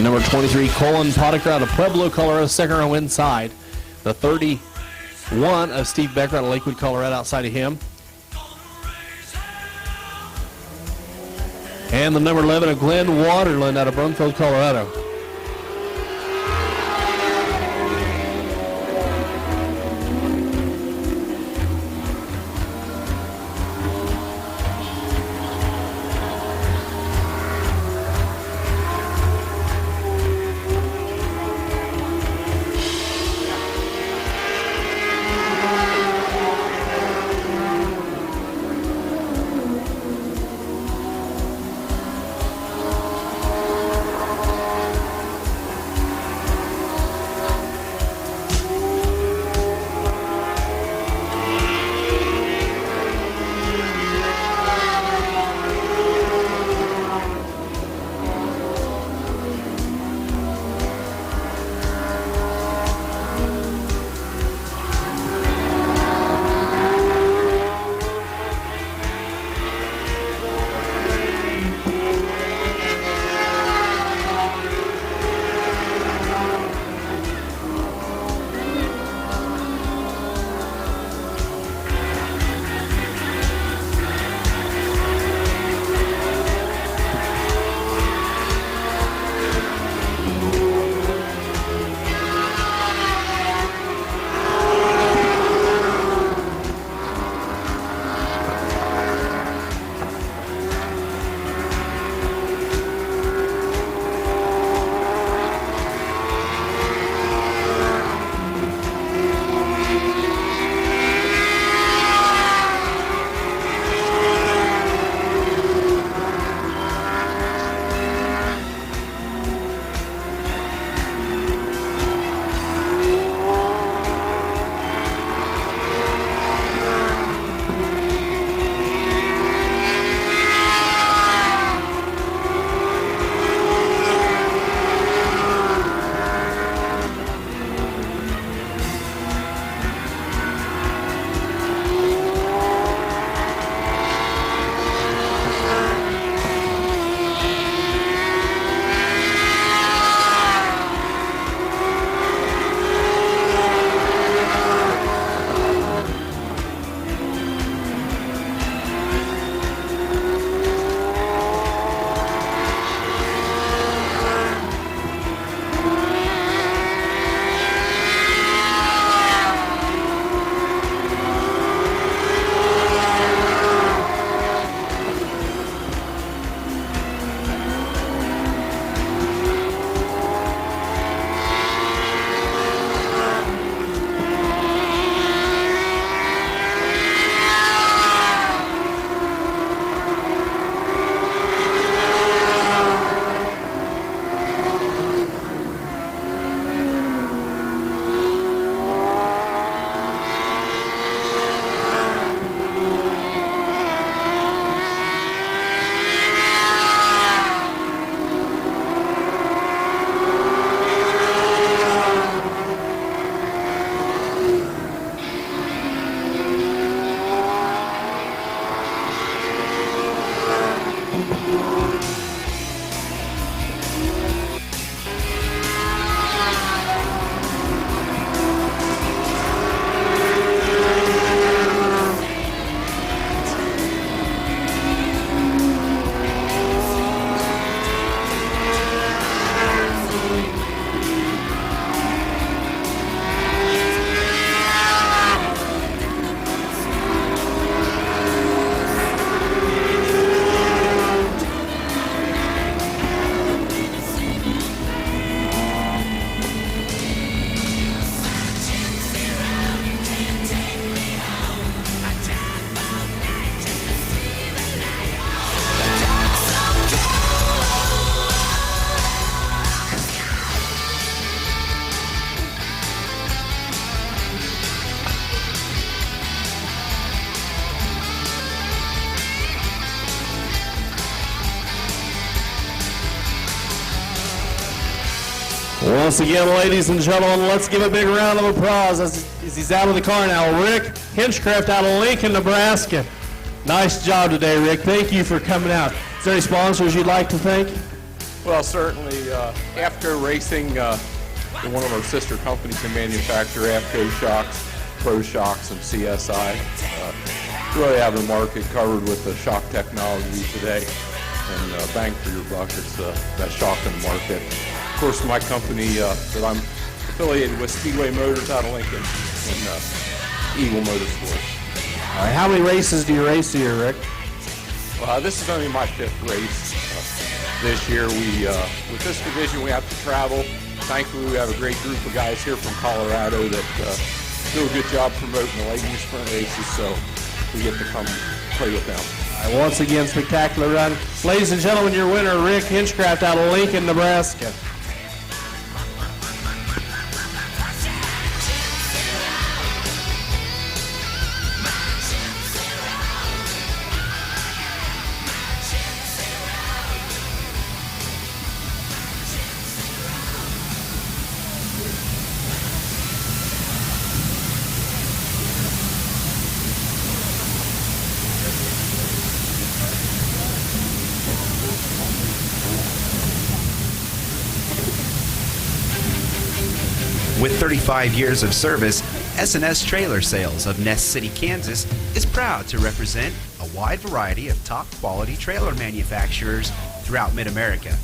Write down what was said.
Number 23, Colin Potiker out of Pueblo, Colorado, second row inside. The 31 of Steve Becker out of Lakewood, Colorado, outside of him. And the number 11 of Glenn Waterland out of Brumfield, Colorado. Once again, ladies and gentlemen, let's give a big round of applause as he's out of the car now. Rick Hinchcraft out of Lincoln, Nebraska. Nice job today, Rick. Thank you for coming out. Is there any sponsors you'd like to thank? Well, certainly AFCO Racing, one of our sister companies in manufacture, AFCO Shocks, Pro Shocks, and CSI. Really have the market covered with the shock technology today, and bang for your buck, it's the best shock in the market. Of course, my company that I'm affiliated with, Speedway Motors out of Lincoln, and Eagle Motorsports. All right, how many races do you race a year, Rick? This is only my 5th race. This year, with this division, we have to travel. Thankfully, we have a great group of guys here from Colorado that do a good job promoting the ladies' sprint races, so we get to come play with them. All right, once again, spectacular run. Ladies and gentlemen, your winner, Rick Hinchcraft out of Lincoln, Nebraska. With 35 years of service, S&S Trailer Sales of Ness City, Kansas is proud to represent a wide variety of top quality trailer manufacturers throughout Mid-America.